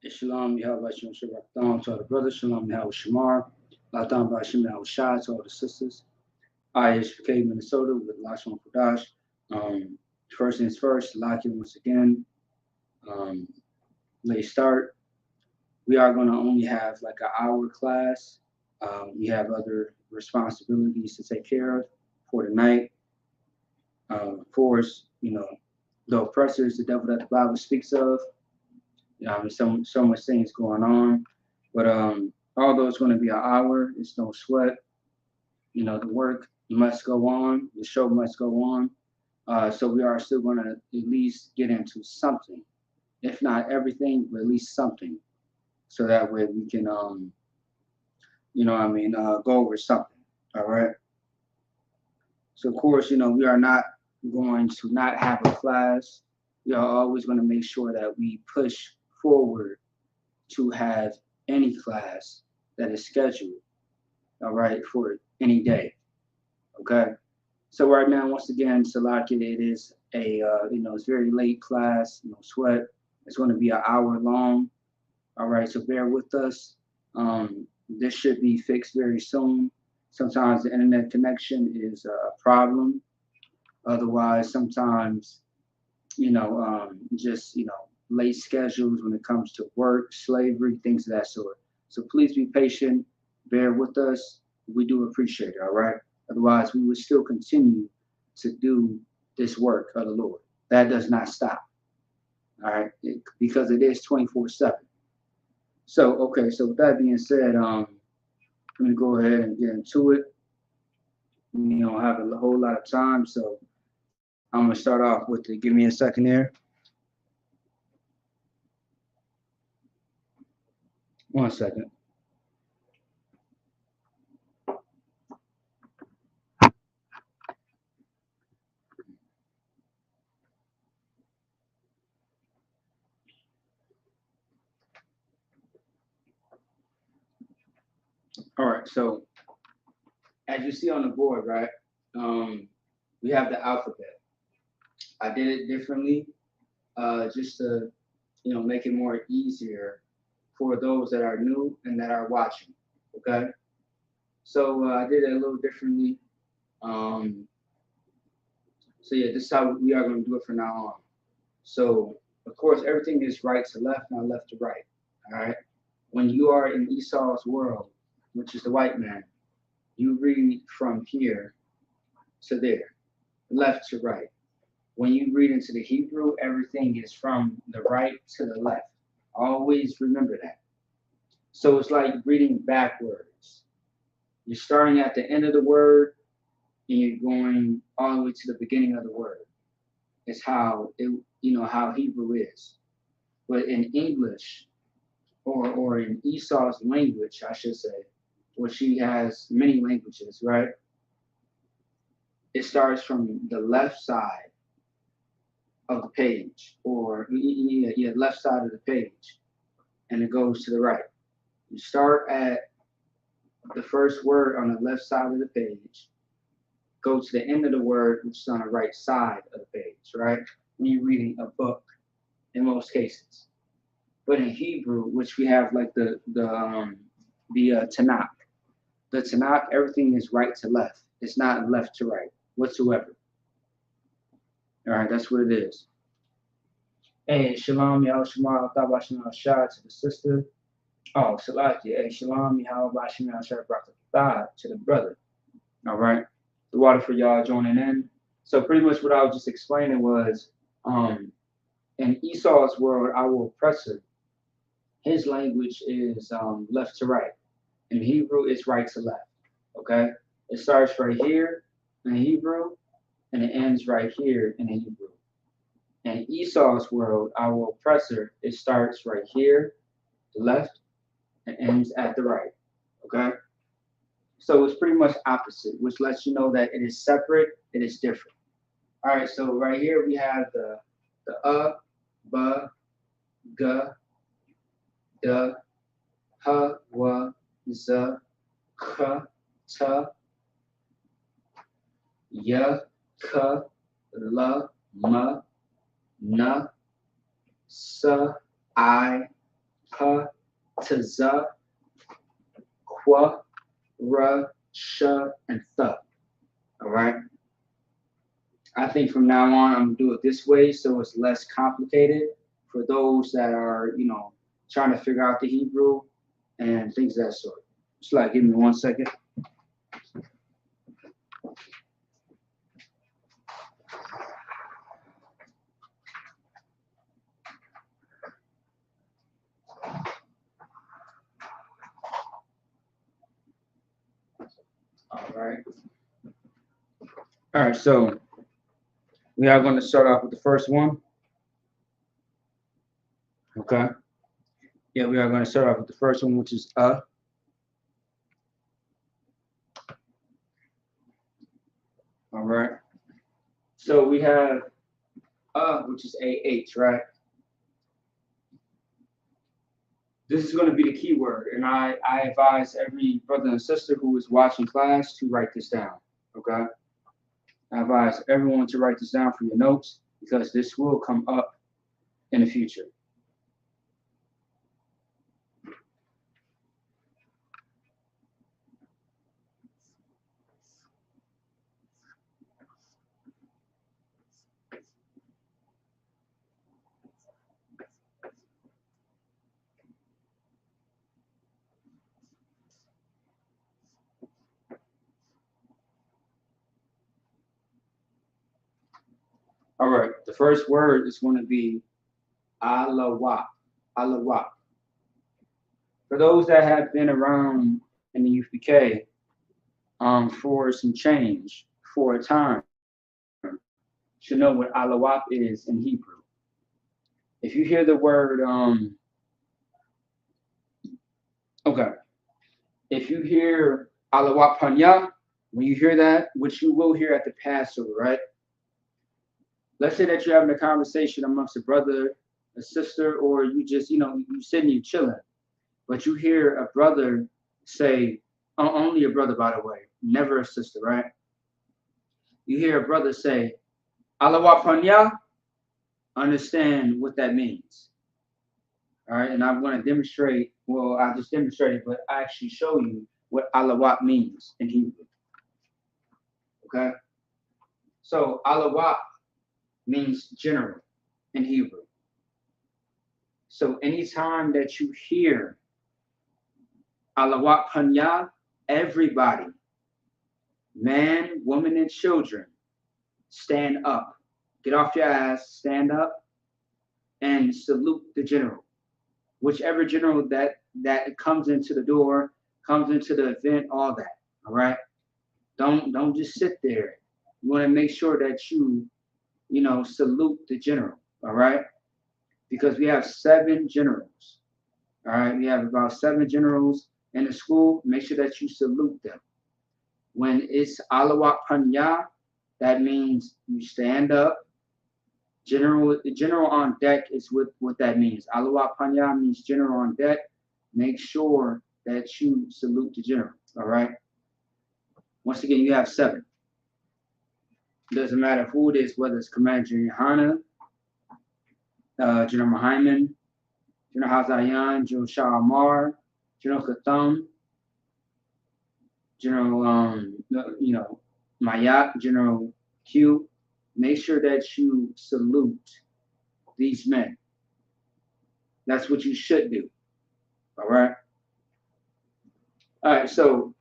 Shalom, Yahweh Shem Shabbat to all the brothers. Shalom, Yahweh Shamar. Latam Bashim Yahweh Shai to all the sisters. I, HPK, Minnesota, with Lashawan Qadash. First things first, like it once again. Um, late start. We are going to only have like an hour class. We have other responsibilities to take care of for the night. Of course, the oppressors, the devil that the Bible speaks of. So much things going on, but although it's going to be an hour, it's no sweat. The work must go on, the show must go on. So we are still going to at least get into something, if not everything, but at least something, so that way we can, go over something. All right. So of course, we are not going to not have a class. We are always going to make sure that we push forward to have any class that is scheduled, all right, for any day, okay? So right now, once again, Salaki, it is it's very late class, no sweat. It's going to be an hour long, all right, so bear with us. This should be fixed very soon. Sometimes the internet connection is a problem. Otherwise, sometimes, late schedules when it comes to work, slavery, things of that sort. So please be patient, bear with us. We do appreciate it, all right? Otherwise, we would still continue to do this work of the Lord. That does not stop, all right? Because it is 24/7. So, okay, so with that being said, I'm going to go ahead and get into it. We don't have a whole lot of time, so I'm going to start off with the, give me a second here. One second. All right, so as you see on the board, right, we have the alphabet. I did it differently, just to, make it more easier for those that are new and that are watching. Okay, so I did it a little differently. Um, so yeah, this is how we are going to do it from now on. So of course, everything is right to left, not left to right. All right. When you are in Esau's world, which is the white man, you read from here to there, left to right. When you read into the Hebrew, everything is from the right to the left. Always remember that. So it's like reading backwards. You're starting at the end of the word and you're going all the way to the beginning of the word. It's how how Hebrew is. But in English, or in Esau's language, I should say, which he has many languages, right? It starts from the left side of the page, or left side of the page, and it goes to the right. You start at the first word on the left side of the page, go to the end of the word, which is on the right side of the page, right? When you're reading a book, in most cases. But in Hebrew, which we have like the Tanakh, the Tanakh, everything is right to left. It's not left to right whatsoever. All right, that's what it is. Hey, Shalom, Yahweh Shemar, Al Shah to the sister. Oh, Salaki, hey, Shalom, Yahweh Bashim Al Shah to the brother. All right, the water for y'all joining in. So pretty much what I was just explaining was, in Esau's world, our oppressor, his language is left to right. In Hebrew, it's right to left. Okay, it starts right here in Hebrew, and it ends right here in Hebrew. In Esau's world, our oppressor, it starts right here, the left, and ends at the right. Okay? So it's pretty much opposite, which lets you know that it is separate, it is different. All right, so right here we have the ba, ga, da, ha, wa, za, ka, ta, ya, ka, la, ma, na, sa, I, pa, ta, za, qua, ra, sha, and th. All right. I think from now on, I'm gonna do it this way so it's less complicated for those that are, trying to figure out the Hebrew and things of that sort. Just like, give me 1 second. All right. All right. So we are going to start off with the first one. Okay. Yeah, we are going to start off with the first one, which is All right. So we have which is AH, right? This is going to be the key word, and I advise every brother and sister who is watching class to write this down. Okay. I advise everyone to write this down for your notes because this will come up in the future. All right. The first word is going to be alawat. Alawat. For those that have been around in the UPK for some change, for a time, should know what alawat is in Hebrew. If you hear the word, okay, if you hear alawat panya, when you hear that, which you will hear at the Passover, right? Let's say that you're having a conversation amongst a brother, a sister, or you just, you sitting, you chilling, but you hear a brother say, only a brother, by the way, never a sister, right? You hear a brother say, alawat panya, understand what that means. All right, and I'm going to demonstrate, well, I just demonstrated, but I actually show you what alawat means in Hebrew. Okay? So alawat means general in Hebrew. So anytime that you hear alawat panya, everybody, man, woman, and children, stand up. Get off your ass, stand up, and salute the general. Whichever general that comes into the door, comes into the event, all that. All right. Don't just sit there. You want to make sure that you salute the general. All right. Because we have 7 generals. All right. We have about 7 generals in the school. Make sure that you salute them. When it's alawat panya, that means you stand up. General on deck is what that means. Alawat panya means general on deck. Make sure that you salute the general. All right. Once again, you have 7. It doesn't matter who it is, whether it's Commander General Hana, General Mahyman, General Hazayan, General Shah Amar, General Katham, General Mayat, General Q. Make sure that you salute these men. That's what you should do. All right. All right. So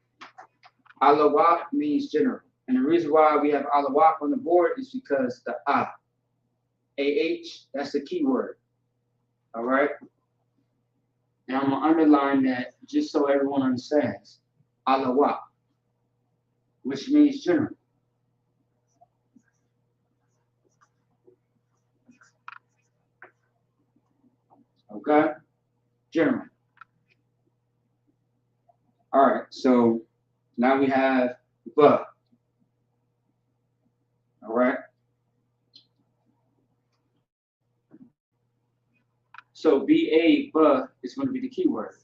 alawat means general. And the reason why we have alawat on the board is because the AH, that's the key word. All right. And I'm going to underline that just so everyone understands. Alawat, which means general. Okay? General. All right. So now we have ba. All right. So BA, ba, is going to be the key word.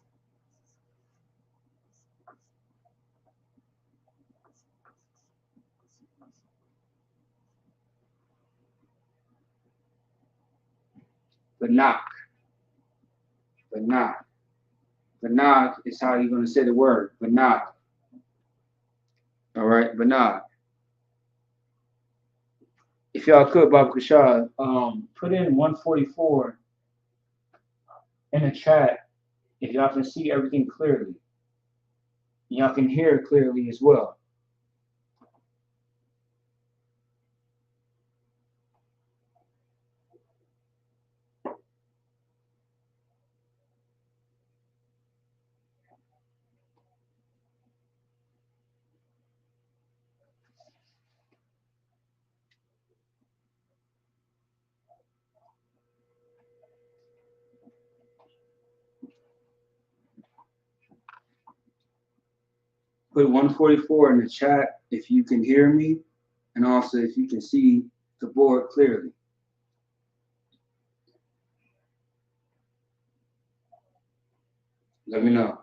Banak. Banag. Banag is how you're going to say the word. Banag. All right, Banag. If y'all could, Baba Kashad, put in 144 in the chat if y'all can see everything clearly. Y'all can hear clearly as well. Put 144 in the chat if you can hear me, and also if you can see the board clearly. Let me know.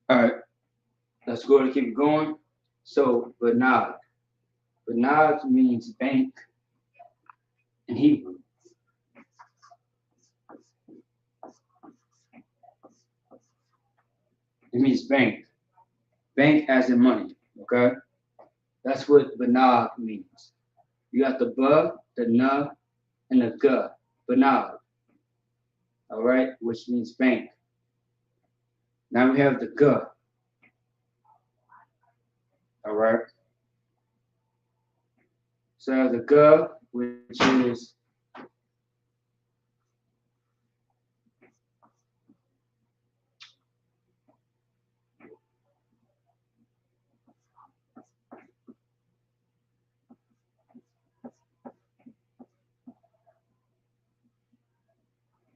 All right, let's go and keep it going. So, Banag. Banag means bank in Hebrew. It means bank. Bank as in money, okay? That's what Banag means. You got the ba, the na, and the ga. Banag. All right, which means bank. Now we have the ga. All right. So the ga, which is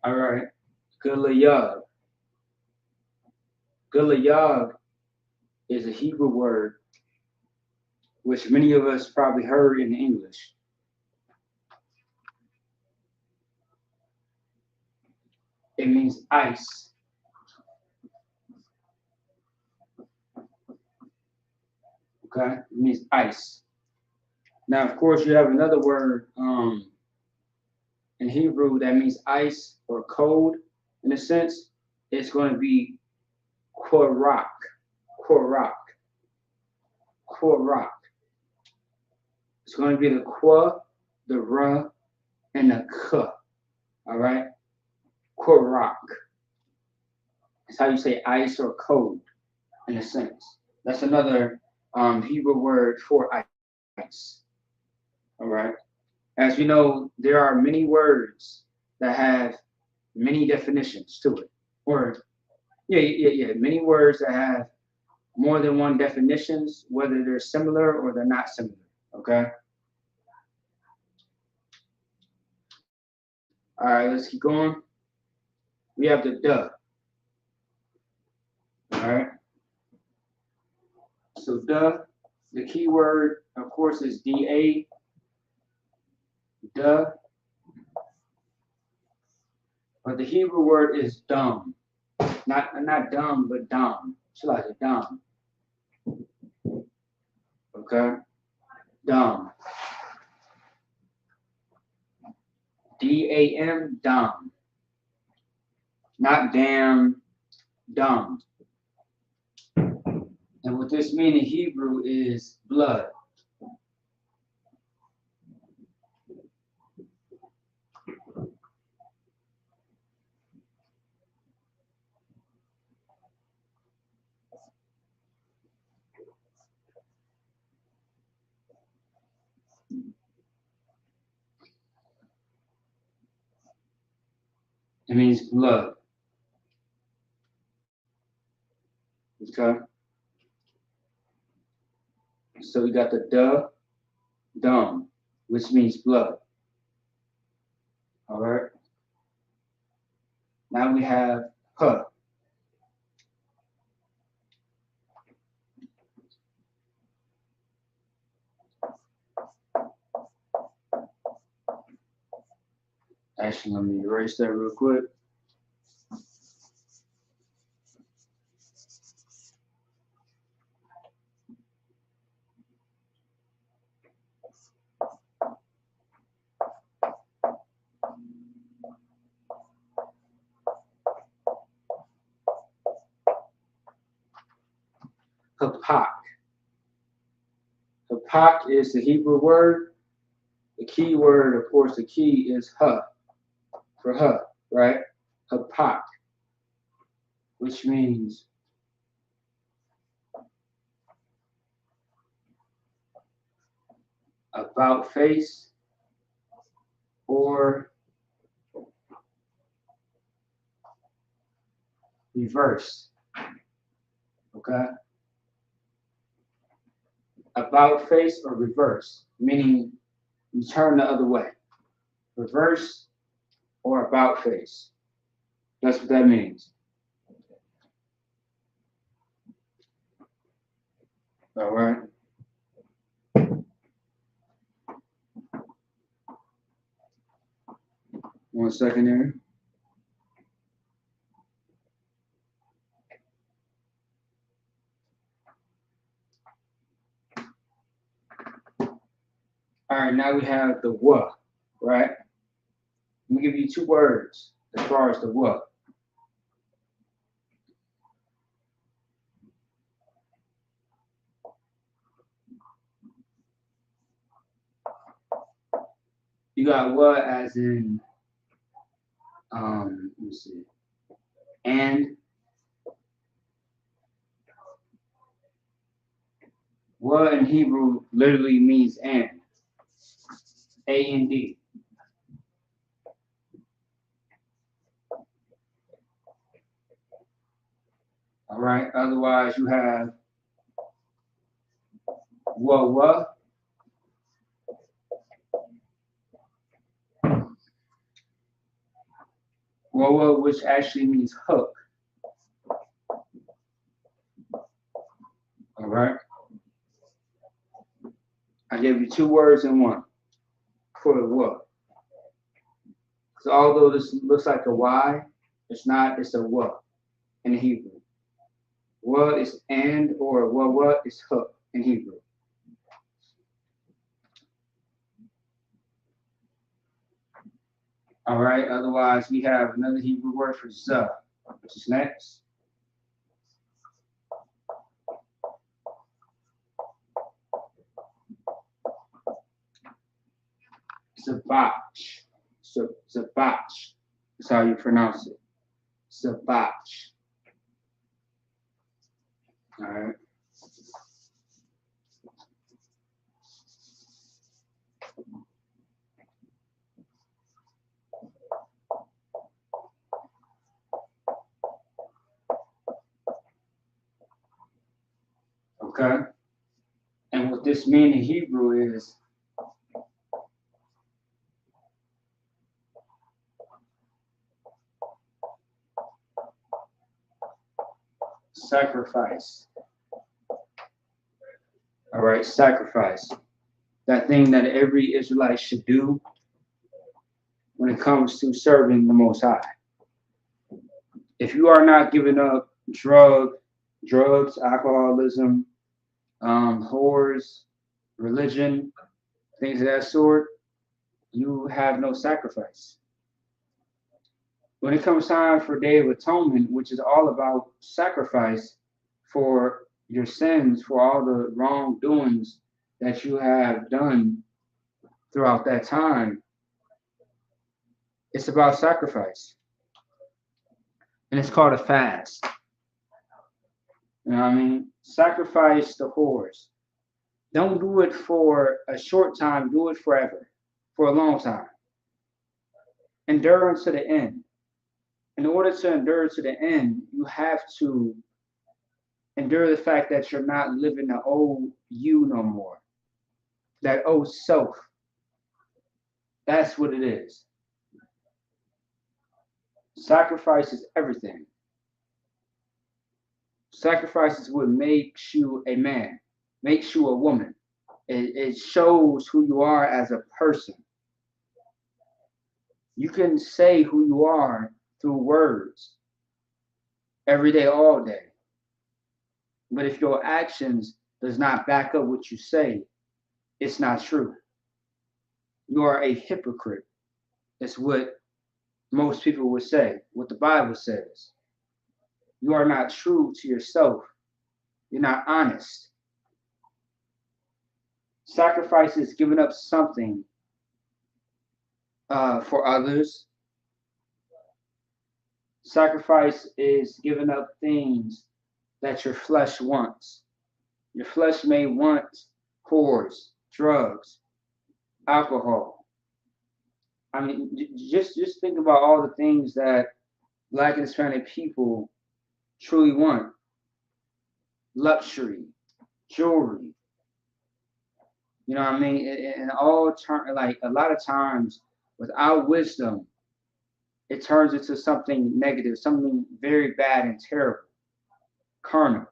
all right, Gilead. Gilead is a Hebrew word which many of us probably heard in English. It means ice. Okay, it means ice. Now, of course, you have another word in Hebrew that means ice or cold. In a sense, it's going to be korak, korak, korak. It's going to be the kwa, the ra, and the ka. All right, korak. It's how you say ice or cold, in a sense. That's another Hebrew word for ice. All right. As you know, there are many words that have many definitions to it. Or, many words that have more than one definitions, whether they're similar or they're not similar. Okay. All right, let's keep going. We have the duh. All right. So duh, the key word, of course, is DA. Duh. But the Hebrew word is dumb. Not dumb, but dumb. It's like a dumb. Okay? Dumb. D-A-M, dumb. Not damn, dumb. And what this means in Hebrew is blood. It means blood. Okay? So we got the duh, dumb, which means blood. All right? Now we have huh. Actually, let me erase that real quick. Hapak. Hapak is the Hebrew word. The key word, of course, the key is ha for ha, right? Hapak, which means about face or reverse. Okay? About face or reverse, meaning you turn the other way. Reverse or about face. That's what that means. All right. One second there. All right, now we have the wa, right? Let me give you two words as far as the wa. You got wa as in, let me see, and. Wa in Hebrew literally means and. A-N-D. All right. Otherwise, you have wa wa. Wa wa, which actually means hook. All right. I gave you two words in one for the wa. So although this looks like a Y, it's not. It's a wa in Hebrew. Wa is and or wa wa is hook in Hebrew. All right. Otherwise, we have another Hebrew word for za, which is next. Zabach. So Zabach is how you pronounce it. Zabach. All right. Okay. And what this means in Hebrew is sacrifice. All right, sacrifice. That thing that every Israelite should do when it comes to serving the Most High. If you are not giving up drugs, alcoholism, whores, religion, things of that sort, you have no sacrifice. When it comes time for Day of Atonement, which is all about sacrifice for your sins, for all the wrongdoings that you have done throughout that time, it's about sacrifice. And it's called a fast. You know what I mean? Sacrifice the whores. Don't do it for a short time, do it forever, for a long time. Endure unto the end. In order to endure to the end, you have to endure the fact that you're not living the old you no more. That old self. That's what it is. Sacrifice is everything. Sacrifice is what makes you a man, makes you a woman. It shows who you are as a person. You can say who you are through words every day, all day. But if your actions does not back up what you say, it's not true. You are a hypocrite. That's what most people would say, what the Bible says. You are not true to yourself. You're not honest. Sacrifice is giving up something for others. Sacrifice is giving up things that your flesh wants. Your flesh may want whores, drugs, alcohol. I mean, just think about all the things that Black and Hispanic people truly want: luxury, jewelry. You know what I mean? And all like a lot of times, without wisdom, it turns into something negative, something very bad and terrible, carnal.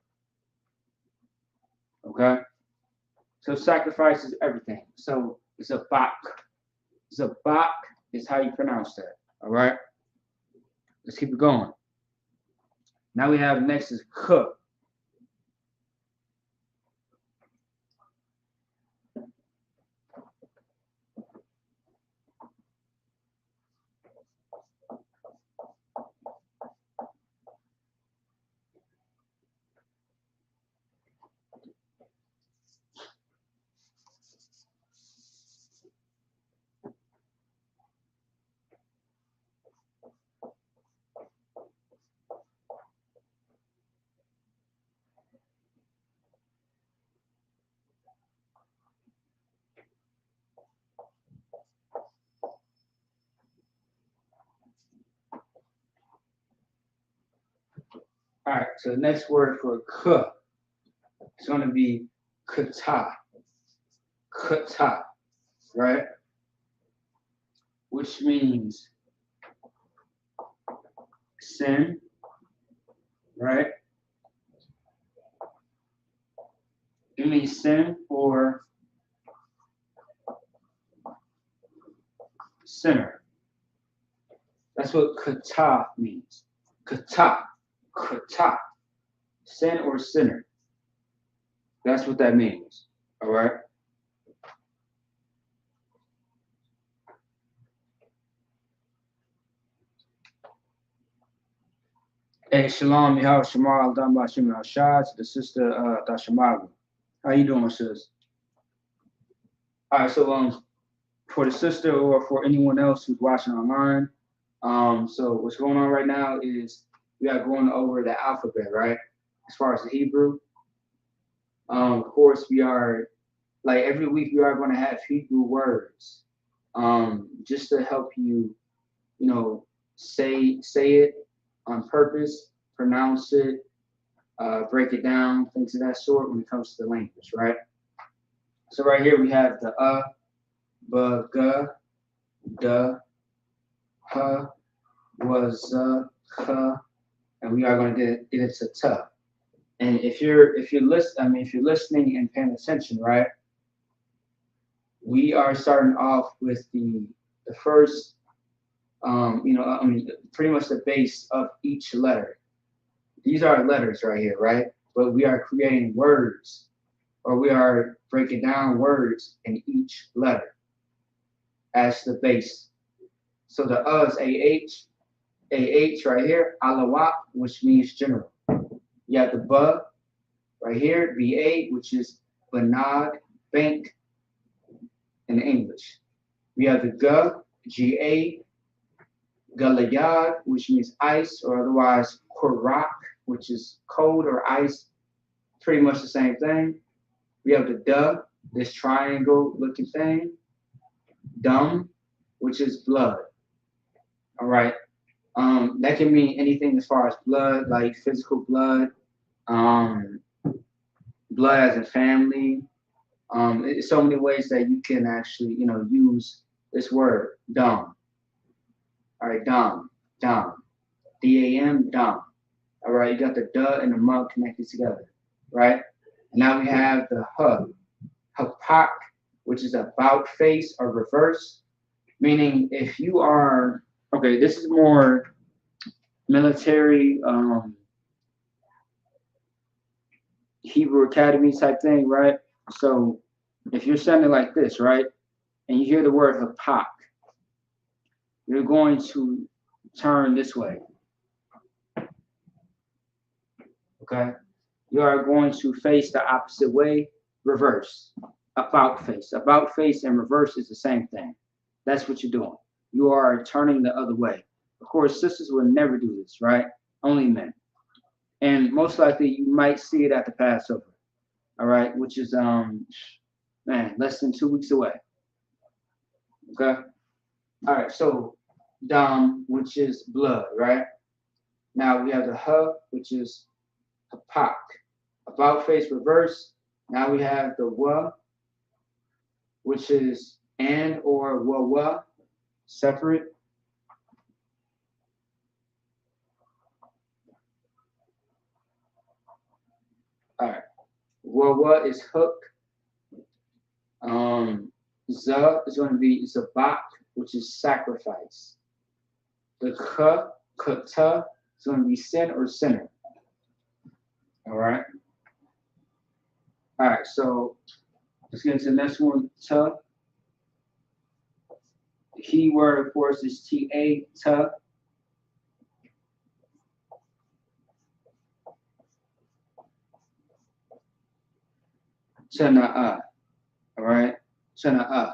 Okay, so sacrifice is everything. So zabak. Zabak is how you pronounce that. All right, let's keep it going. Now we have next is cook. All right, so the next word for cook is going to be kata. Kata, right? Which means sin, right? It means sin or sinner. That's what kata means. Kata, kata, sin or sinner. That's what that means. All right. Hey, Shalom, Yahweh Shemal, Adam Bashim Hashad, the sister Dashamaru. How you doing, sis? All right, so for the sister or for anyone else who's watching online, so what's going on right now is we are going over the alphabet, right? As far as the Hebrew, of course, we are like every week we are going to have Hebrew words, just to help you, you know, say it on purpose, pronounce it, break it down, things of that sort when it comes to the language, right? So right here we have the b, g, d, h, was, k, and we are going to get into t. And if you're listening and paying attention, right? We are starting off with the first, pretty much the base of each letter. These are letters right here, right? But we are creating words, or we are breaking down words in each letter as the base. So the is AH right here, alawak, which means general. You have the b right here, BA, which is banag, bank in English. We have the GA, galayad, which means ice, or otherwise korak, which is cold or ice, pretty much the same thing. We have the this triangle looking thing, dum, which is blood. All right. That can mean anything as far as blood, like physical blood, blood as a family. It's so many ways that you can actually, use this word, dum. All right, dum, D-A-M, dum. All right, you got the duh and the mug connected together, right? And now we have the hapak, which is about face or reverse. Meaning, if you are okay, this is more military, Hebrew Academy type thing, right? So if you're standing like this, right, and you hear the word hapak, you're going to turn this way. Okay? You are going to face the opposite way, reverse. About face. About face and reverse is the same thing. That's what you're doing. You are turning the other way. Of course, sisters will never do this, right? Only men. And most likely you might see it at the Passover. All right, which is man, less than 2 weeks away. Okay? All right, so dam, which is blood, right? Now we have the ha, which is hapak. About face reverse. Now we have the wa, which is and or wa separate. All right. Wa is hook. Za is going to be zabak, which is sacrifice. The kata is going to be sin or sinner. All right. All right. So let's get into the next one. Ta. The key word, of course, is ta. Ta. Chana'a. All right. Chana'a.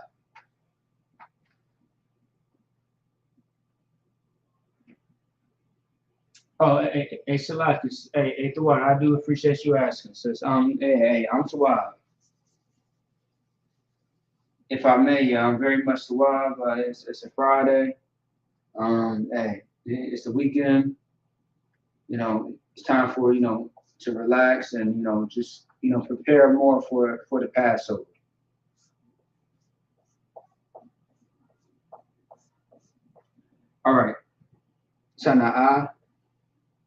Oh, hey, Shalakis, hey, Thawad, I do appreciate you asking, sis. Hey, I'm Tawad. If I may, I'm very much Tawad. It's a Friday. Hey, it's the weekend. It's time for to relax and just prepare more for the Passover. All right, Tana'ah,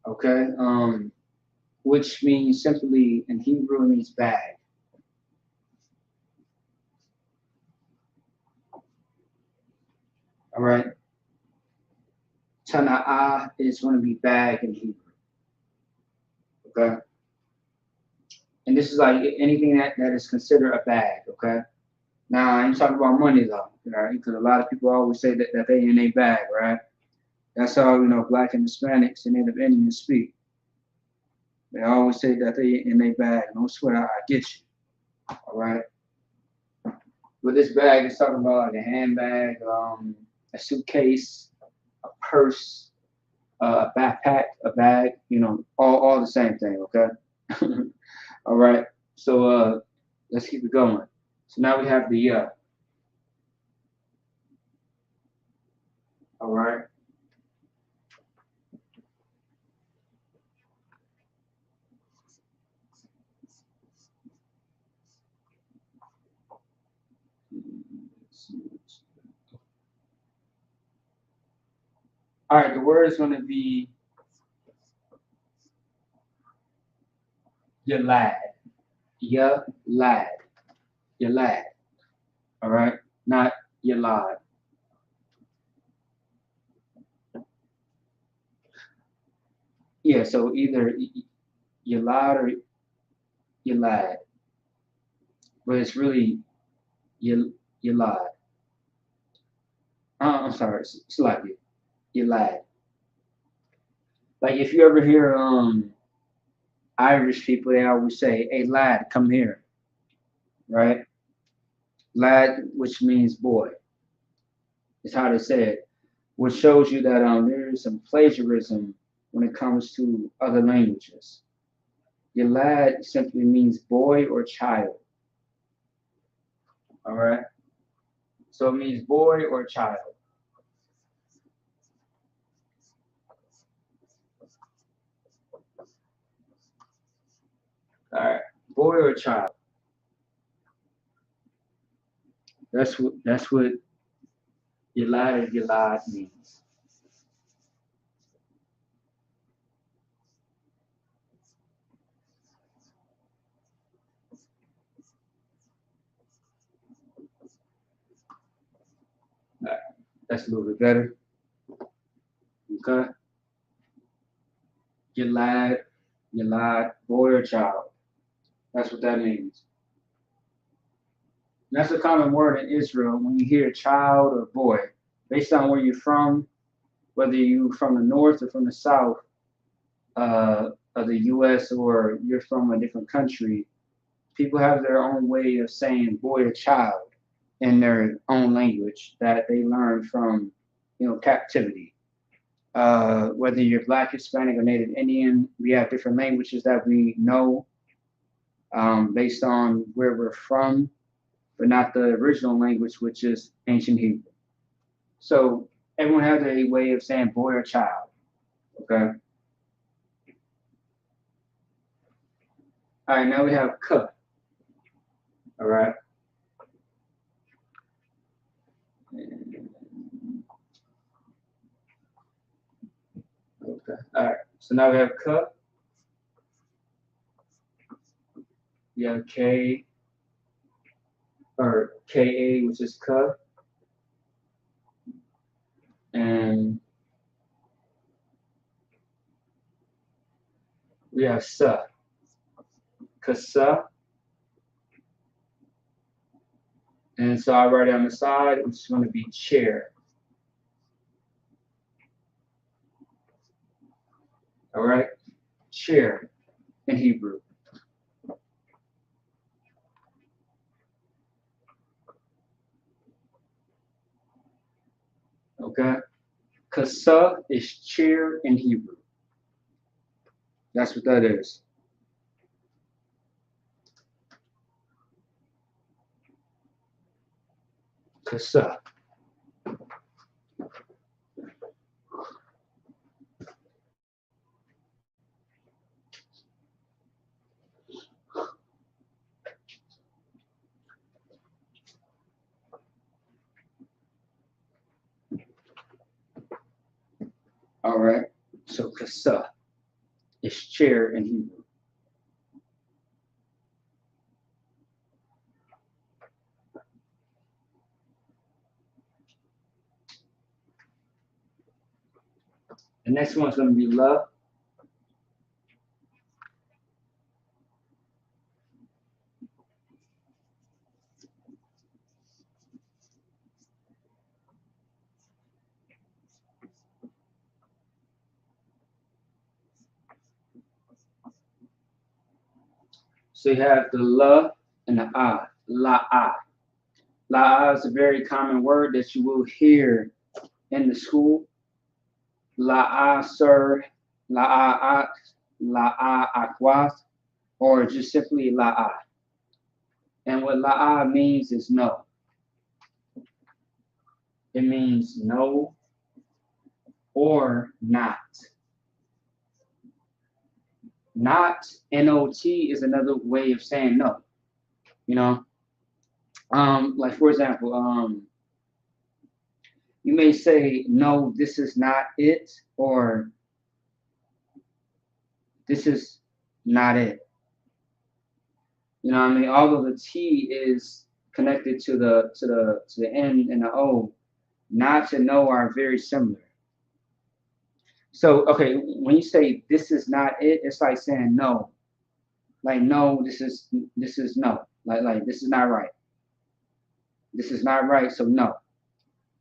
okay, which means simply in Hebrew it means bag. All right, Tana'ah is going to be bag in Hebrew. Okay, and this is like anything that is considered a bag. Okay, now I ain't talking about money though, right? Because a lot of people always say that they in a bag, right? That's how Black and Hispanics and Native Indians speak. They always say that they in a bag. No sweat, I get you. All right. But this bag is talking about like a handbag, a suitcase, a purse, a backpack, a bag. All the same thing. Okay. All right. So let's keep it going. So now we have the all right. All right. The word is going to be your lad. Your lad. Your lad. All right. Not your lad. Yeah. So either your lad or your lad, but it's really your lad. I'm sorry, slightly your lad. Like if you ever hear Irish people, they always say, "Hey lad, come here," right? Lad, which means boy, is how they say it, which shows you that there is some plagiarism when it comes to other languages. Your lad simply means boy or child. All right, so it means boy or child. All right, boy or child. That's what your lad means. All right. That's a little bit better. Okay. Your lad, boy or child. That's what that means. And that's a common word in Israel when you hear child or boy, based on where you're from, whether you're from the north or from the south of the U.S. or you're from a different country. People have their own way of saying boy or child in their own language that they learned from, captivity. Whether you're Black, Hispanic, or Native Indian, we have different languages that we know based on where we're from, but not the original language, which is ancient Hebrew. So everyone has a way of saying boy or child. Okay. All right. Now we have ka. All right. Okay. All right. So now we have ka. We have K or KA, which is ka. And we have sa. Kasa. And so I write it on the side, which is going to be chair. All right. Chair in Hebrew. Okay. Kasa is chair in Hebrew. That's what that is. Kasa. All right. So kasa is chair in Hebrew. The next one's going to be la. So you have the la and the ah, la-ah. La-ah is a very common word that you will hear in the school. La-ah, sir, la-ah, la-ah, aquas, or just simply la-ah. And what la-ah means is no. It means no or not. Not, N-O-T, is another way of saying no. Like for example, you may say, no, this is not it, or this is not it. You know what I mean? Although the T is connected to the N and the O, not and no are very similar. So, okay, when you say this is not it, it's like saying no. Like no, this is no. Like this is not right. This is not right, so no.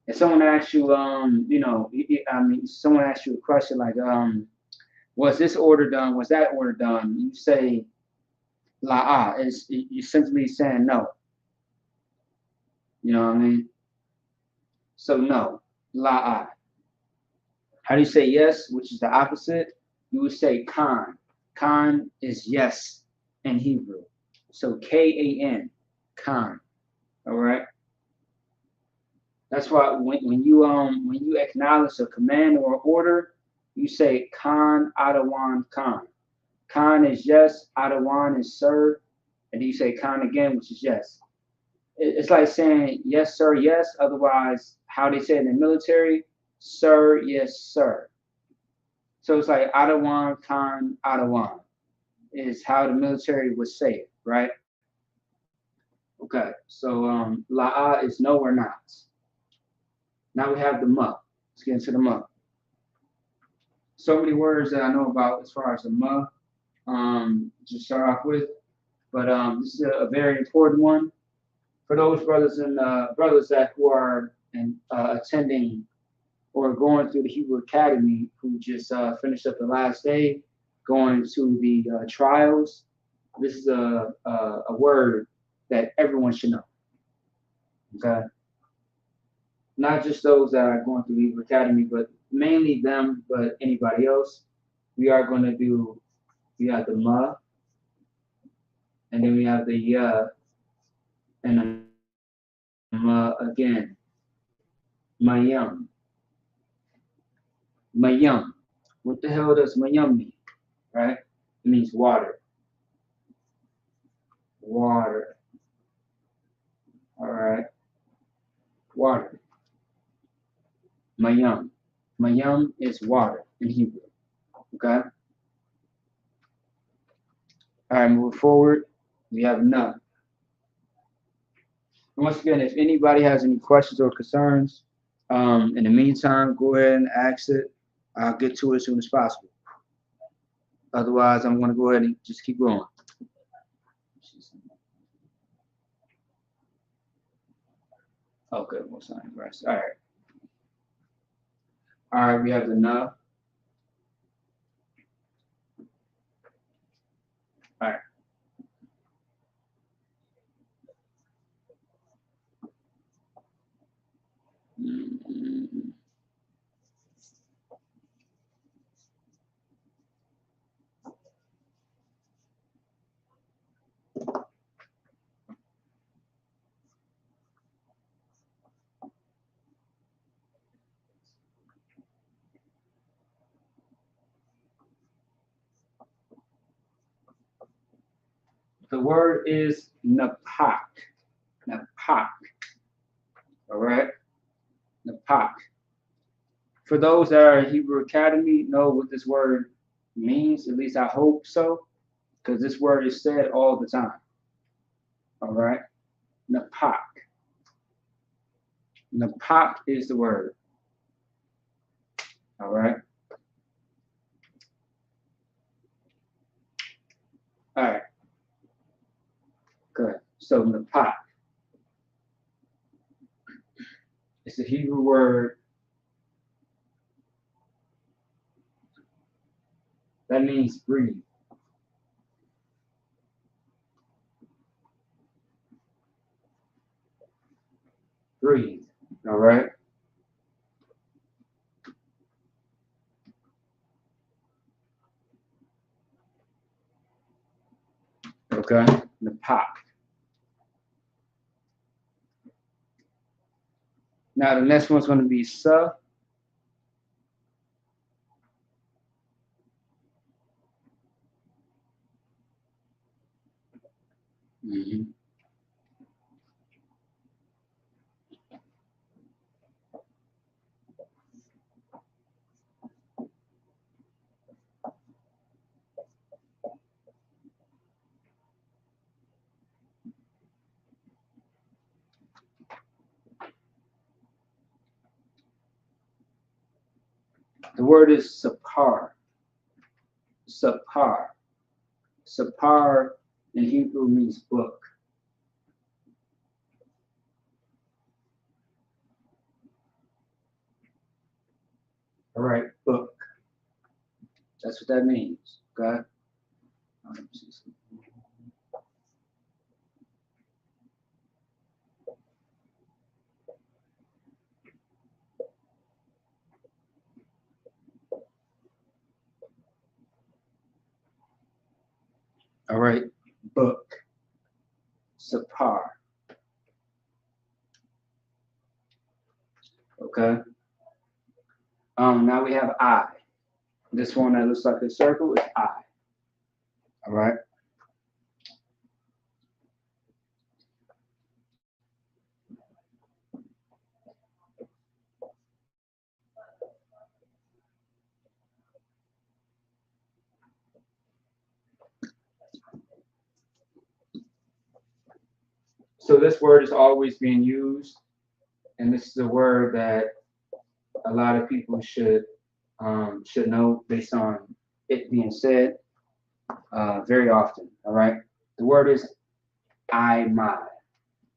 If someone asks you, someone asks you a question like, was this order done? Was that order done? You say la is you simply saying no. You know what I mean? So no, la. How do you say yes, which is the opposite? You would say kan. Kan is yes in Hebrew. So K-A-N, kan. All right. That's why when you acknowledge a command or order, you say kan adawan kan. Kan is yes, adawan is sir, and then you say kan again, which is yes. It's like saying yes, sir, yes. Otherwise, how they say it in the military, sir, yes, sir. So it's like adawan kan adawan is how the military would say it, right? Okay, so la'a is no or not. Now we have the ma. Let's get into the ma. So many words that I know about as far as the ma. To start off with, but this is a very important one for those brothers and brothers that who are attending or going through the Hebrew Academy, who just finished up the last day, going to the trials. This is a word that everyone should know. Okay, not just those that are going through the Hebrew Academy, but mainly them, but anybody else. We are going to do. We have the ma, and then we have the ya, and the ma again. Mayam. Mayam. What the hell does mayam mean? Right? It means water. Water. All right. Water. Mayam. Mayam is water in Hebrew. Okay. All right. Moving forward, we have na. Once again, if anybody has any questions or concerns, in the meantime, go ahead and ask it. I'll get to it as soon as possible. Otherwise, I'm going to go ahead and just keep going. Okay, we'll sign the rest. All right. All right, we have the na. All right. Mm-hmm. The word is napak. Napak. All right. Napak. For those that are in Hebrew Academy, know what this word means. At least I hope so, because this word is said all the time. All right. Napak. Napak is the word. All right. All right. Good. So napak. It's a Hebrew word that means breathe. Breathe. All right. Okay. Napak. Now the next one's going to be sa. Mm-hmm. The word is sapar. Sapar. Sapar in Hebrew means book. All right, book. That's what that means. Okay. All right, book. Sapar. Okay. Now we have I. This one that looks like a circle is I. All right. So this word is always being used, and this is a word that a lot of people should know based on it being said very often. All right. The word is I, my.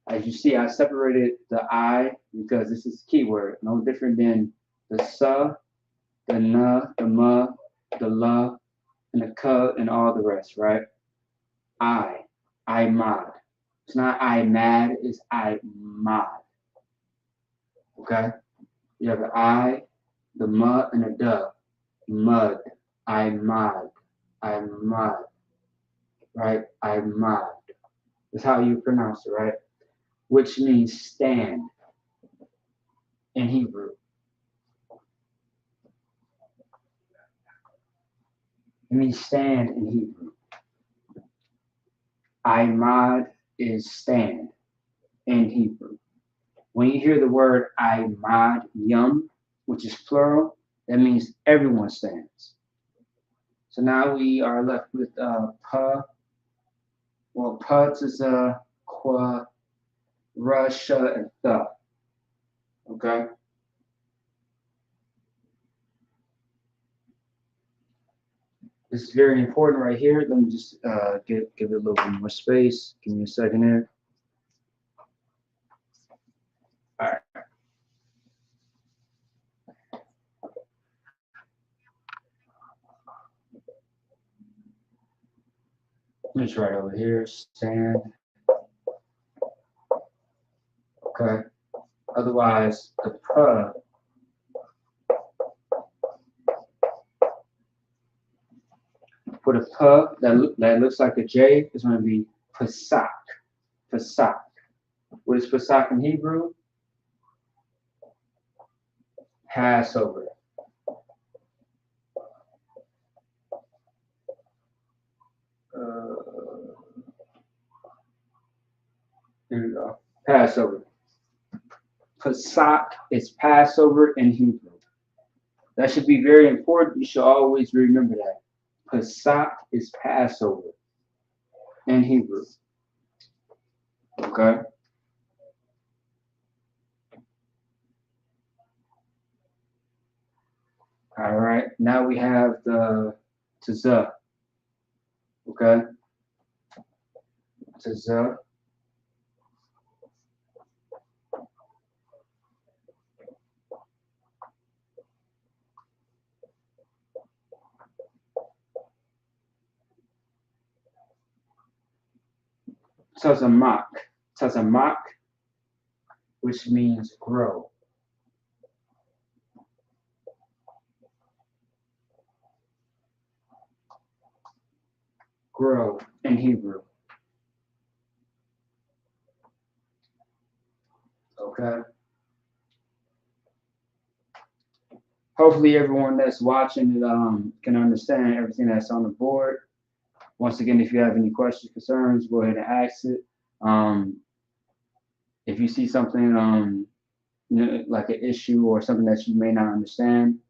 As you see, I separated the I because this is keyword, no different than the sa, the na, the ma, the la, and the ka, and all the rest, right? I mod. It's not I mad, it's I mod. Okay? You have the I, the ma, and the duh. Mud. I mod. I mod. Right? I mod. That's how you pronounce it, right? Which means stand in Hebrew. It means stand in Hebrew. I mod is stand in Hebrew. When you hear the word I mod yum, which is plural, that means everyone stands. So now we are left with pa. Well, putz is qua, russia, and the. Okay. This is very important right here. Let me just give it a little bit more space. Give me a second here. All right. Just right over here, stand. Okay. Otherwise, the pa for the pa that looks like a J is going to be pasak. Pasak. What is pasak in Hebrew? Passover. There you go. Passover. Pasak is Passover in Hebrew. That should be very important. You should always remember that. Pasak is Passover in Hebrew. Okay? All right. Now we have the Tazah. Okay? Tazah. Tazamak. Tazamak, which means grow. Grow in Hebrew. Okay? Hopefully everyone that's watching it can understand everything that's on the board. Once again, if you have any questions, concerns, go ahead and ask it. If you see something like an issue or something that you may not understand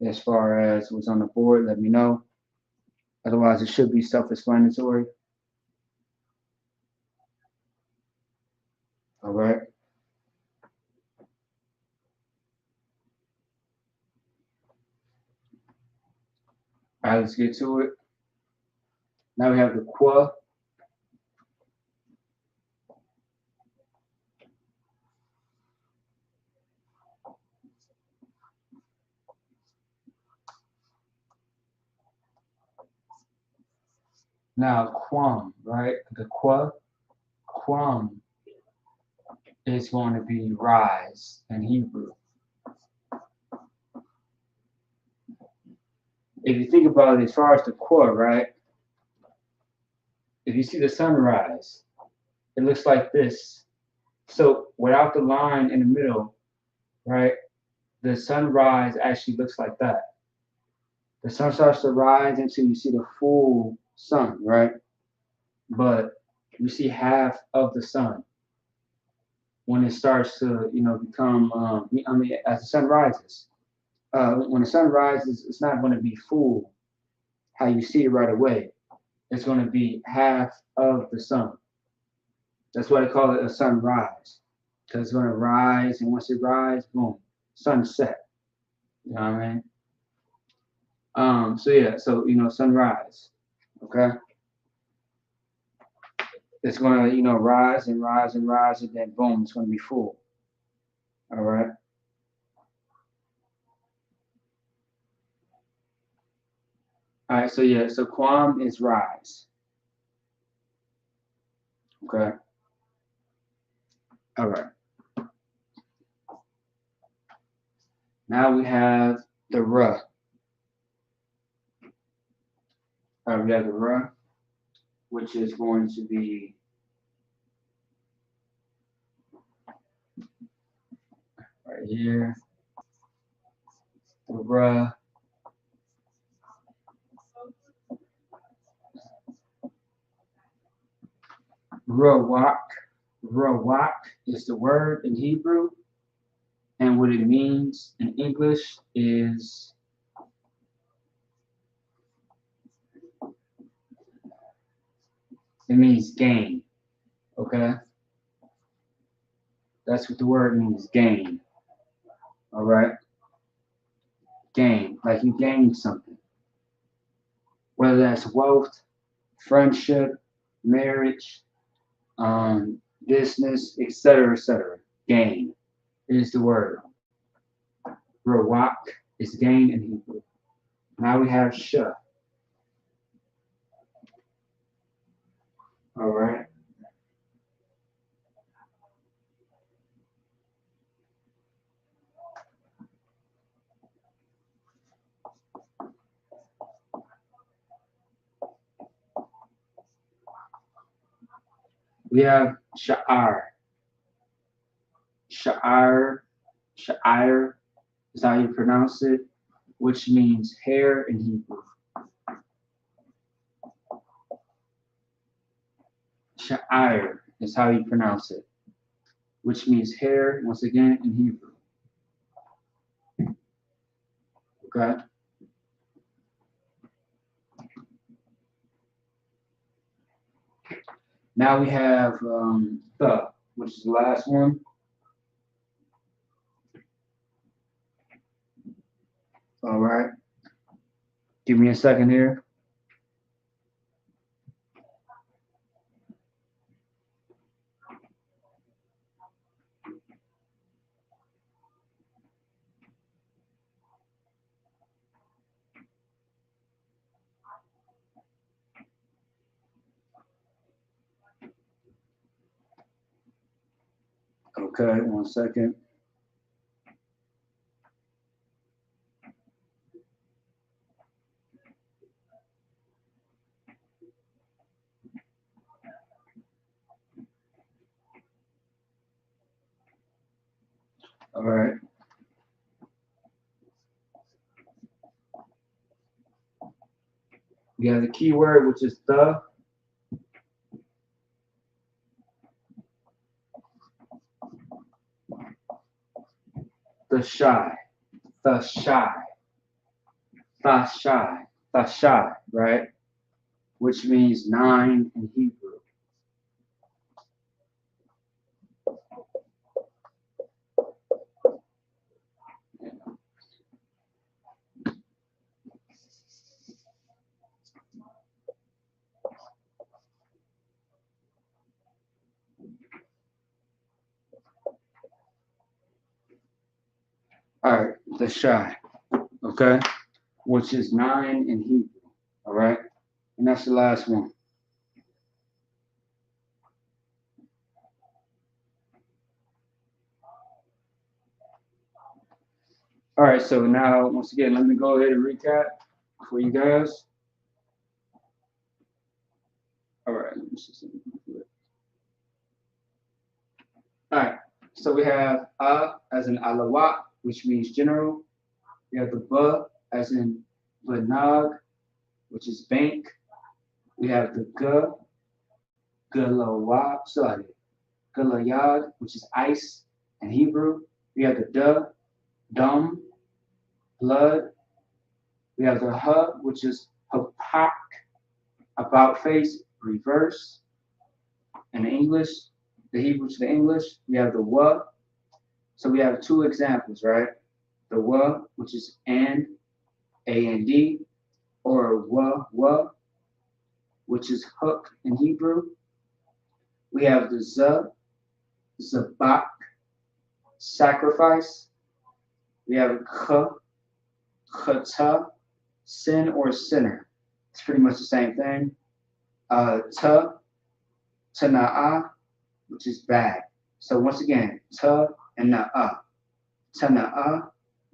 as far as what's on the board, let me know. Otherwise, it should be self-explanatory. All right. All right, let's get to it. Now we have the qua. Now quam, right? The qua, quam is going to be rise in Hebrew. If you think about it, as far as the qua, right? If you see the sunrise, it looks like this. So without the line in the middle, right? The sunrise actually looks like that. The sun starts to rise until you see the full sun, right? But you see half of the sun when it starts to, become. As the sun rises. When the sun rises, it's not going to be full how you see it right away. It's going to be half of the sun. That's why they call it a sunrise, because it's going to rise, and once it rises, boom, sunset. You know what I mean? So yeah, so sunrise. Okay, it's gonna rise and rise and rise, and then boom, it's gonna be full. All right. All right. So yeah, so Quam is rise. Okay. All right. Now we have the Ra. All right, we have the Ra, which is going to be right here. The Ra. Rawak. Rawak is the word in Hebrew, and what it means in English is it means gain. Okay, that's what the word means, gain. All right, gain, like you gain something, whether that's wealth, friendship, marriage, business, etc., etc. Gain is the word. Rawak is gain in Hebrew. Now we have Shah. All right. We have Sha'ar. Sha'ar. Sha'ir is how you pronounce it, which means hair in Hebrew. Sha'ir is how you pronounce it, which means hair, once again, in Hebrew. Okay? Now we have the, which is the last one. All right. Give me a second here. Okay, 1 second. All right. We have the keyword, which is the shy, the shy, the shy, the shy, right? Which means 9 in Hebrew. All right, the shy, okay, which is 9 in Hebrew. All right, and that's the last one. All right, so now once again, let me go ahead and recap for you guys. All right, let me see something. All right, so we have as in alawat, which means general. We have the ba as in banag, which is bank. We have the galawat, sorry, galayad, which is ice in Hebrew. We have the dum, blood. We have the ha, which is hapak, about face, reverse in English, the Hebrew to the English. We have the wa. So we have two examples, right? The the wa, which is and, A and D, or wa, which is hook in Hebrew. We have the zabak, sacrifice. We have chata, sin or sinner. It's pretty much the same thing. Tana'ah, which is bag. So once again, and na'ah. Tana'ah,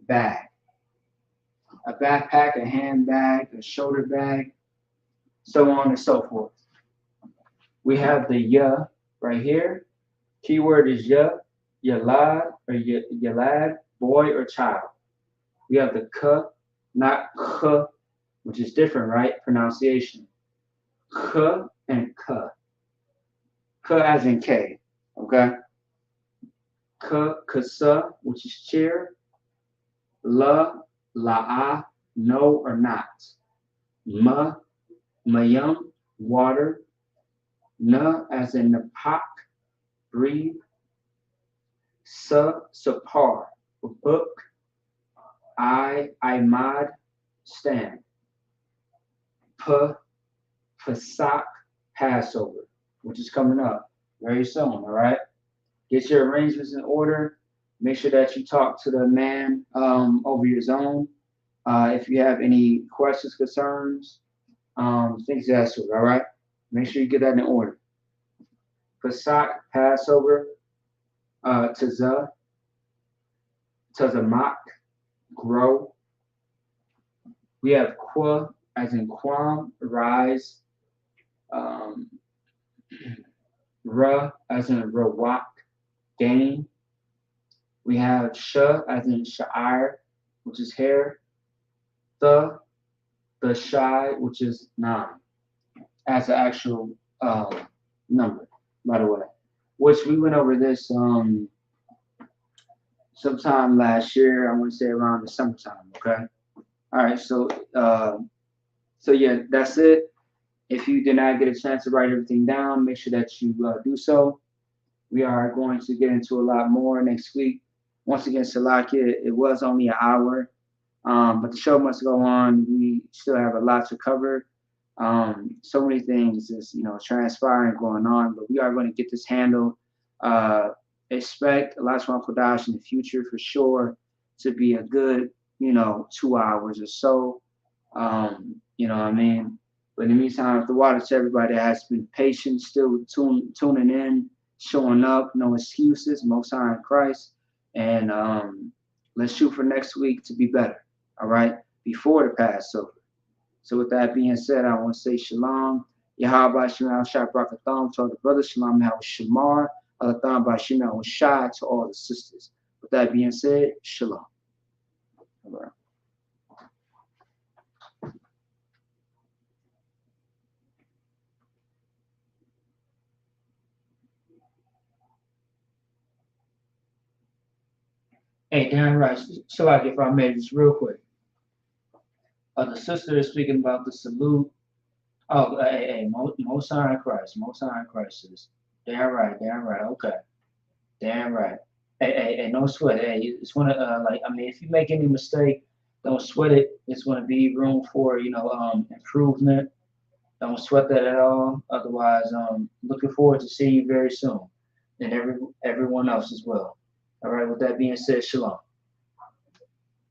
bag. A backpack, a handbag, a shoulder bag, so on and so forth. We have the ya right here. Keyword is ya, yalad, or yalad, boy or child. We have the k, not k, which is different, right? Pronunciation. K and k. K as in K, okay? Kasa, which is chair. La'ah, no or not. Mayam, water. Na, as in the pak, breathe. Sapar, book. Imad, stand. Pasak, Passover, which is coming up very soon, all right? Get your arrangements in order. Make sure that you talk to the man over your zone. If you have any questions, concerns, things of that sort, all right? Make sure you get that in order. Pasak, Passover, Tazamak, grow. We have Kwa, as in Kwam, rise. Ra, as in Rawak, gain. We have Sha, as in Sha'ir, which is hair. The Shai, which is 9, as an actual number, by the way. Which we went over this sometime last year. I want to say around the summertime. Okay. All right. So yeah, that's it. If you did not get a chance to write everything down, make sure that you do so. We are going to get into a lot more next week. Once again, Salakia, it was only an hour, but the show must go on. We still have a lot to cover. So many things is transpiring, going on, but we are going to get this handled. Expect Lashawan Qadash in the future for sure to be a good 2 hours or so. You know what I mean? But in the meantime, the water to everybody that has been patient, still tuning in, showing up, no excuses, Most High in Christ. And let's shoot for next week to be better, all right, before the Passover. So with that being said, I want to say shalom. Yahweh Shalom, Shah Brakatham to all the brothers. Shalom, Yahweh Shamar. Alatham Bashim, Yahweh Shah to all the sisters. With that being said, shalom. All right. Hey, damn right. Shalak, if I made this real quick. The sister is speaking about the salute. Oh, hey, Most High in Christ. Most High in Christ is. Damn right. Okay. Damn right. Hey, no sweat. Hey, it's one of if you make any mistake, don't sweat it. It's going to be room for improvement. Don't sweat that at all. Otherwise, looking forward to seeing you very soon, and everyone else as well. All right. With that being said, shalom.